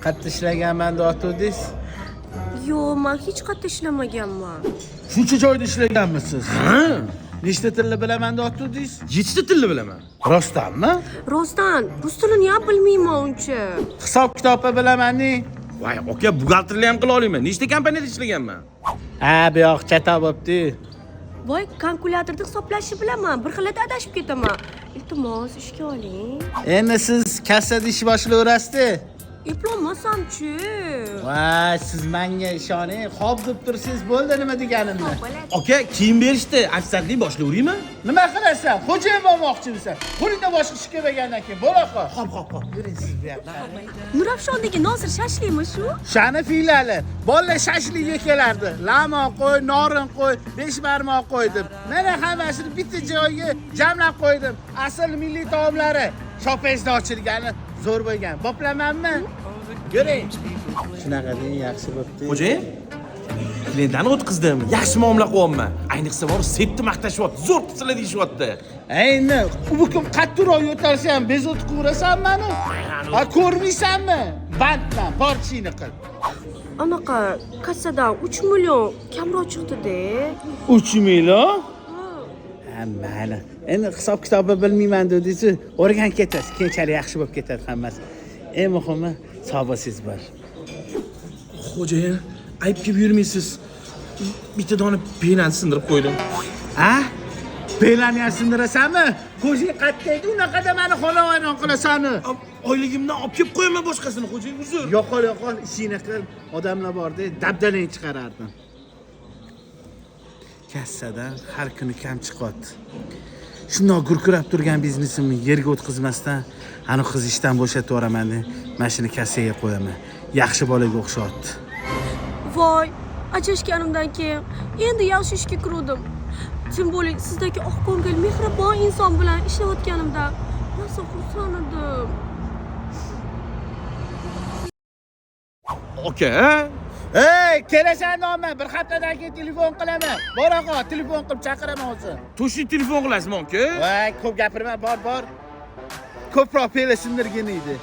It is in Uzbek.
Qayerda ishlaganman deb aytdingiz? Yo'q, men hech qayerda ishlamaganman. Shuncha joyda ishlaganmisiz? Ha? Nechta tilni bilaman deb aytdingiz? 7 ta tilni bilaman. Rostdanmi? Rostdan, rus tilini ham bilmayman uncha. Hisob kitobni bilaman-ni. Voy, aka, buxgalterlik ham qila olaman. Nechta kompaniyada ishlaganman? Ha, bu yoq chata bo'pti. Voy, kalkulyatorda hisoblashni bilaman. Bir xilda adashib ketaman. Iltimos, ishga oling. Endi siz kassada ish boshlayverasiz. Eplolmasam-chi. Voy, siz menga ishoning. Xo'p deb tursiz, bo'ldi nima deganimni. Aka, kiyim berishdi. Afsarlik boshlayveraymi? Nima qilasan? Xo'jayin bo'lmoqchimisan? Qo'lingda boshqa ish kelmagandan keyin bo'la qol. Xo'p, yuring siz bu yoqqa. Nurafshondagi Nosir shashlikmi shu? Shani filiali. Bolalar shashlikga kelardi. Lamo qo'y, norin qo'y, besh barmoq qo'ydim. Mana hammasini bitta joyga jamlab qo'ydim. Asl milliy taomlari. Shopezda ochilgani zo'r bo'lgan. Boplamanmi? Yuring. Shunaqa deng, yaxshi bo'pti. Xo'jayin, klientdan o'tkazdim. Yaxshi muomala qilyapman. Ayniqsa bor, setni maqtashyapti. Zo'r qilsalar deyishyapti. Ayni, bu kim qattiqroq yo'talsa ham bezovta qilurasan meni? Ha, ko'rmaysanmi? Bandman, borchini qil. Anaqa kassadan 3 million kamroq chiqdi-da. 3 million? Ha, mayli. Endi hisob kitobni bilmayman dedingiz, o'rganib ketasiz. Keyinchalik yaxshi bo'lib ketadi hammasi. Eng muhimi, savobatingiz bor. Xo'jayin, ayb kelib yurmaysiz. Bitta dona penani sindirib qo'ydim. Ha? Belani ham sindirasanmi? Ko'zing qattaydi, unaqada meni xonavayron qilasanmi? Oyligimdan olib kelib qo'yaman boshqasini, xo'jayin, uzr. Yo'qol, ishingni qil. Odamlar borda dabdalangni chiqarardim. Kassadan har kuni kam chiqyapti. Shundoq gurkirab turgan biznesimni yerga o'tkazmasdan, ana qiz ishdan bo'shatib yuboraman deb, mashina kassaga qo'yaman. Yaxshi bolaga o'xshatdi. Voy, ajrashganimdan keyin endi yaxshi ishga kirdim. Tim bo'ling, sizdagi oqko'ngil, mehribon inson bilan ishlayotganimdan rosa xursand edim. Aka, Hey, kelasan noma, bir haftadan keyin telefon qilaman. Bora qol, telefon qilib chaqiraman o'zi. to'shni telefon qilasizmi, aka? Voy, ko'p gapirma, bor. Ko'proq pela sindirgin edi.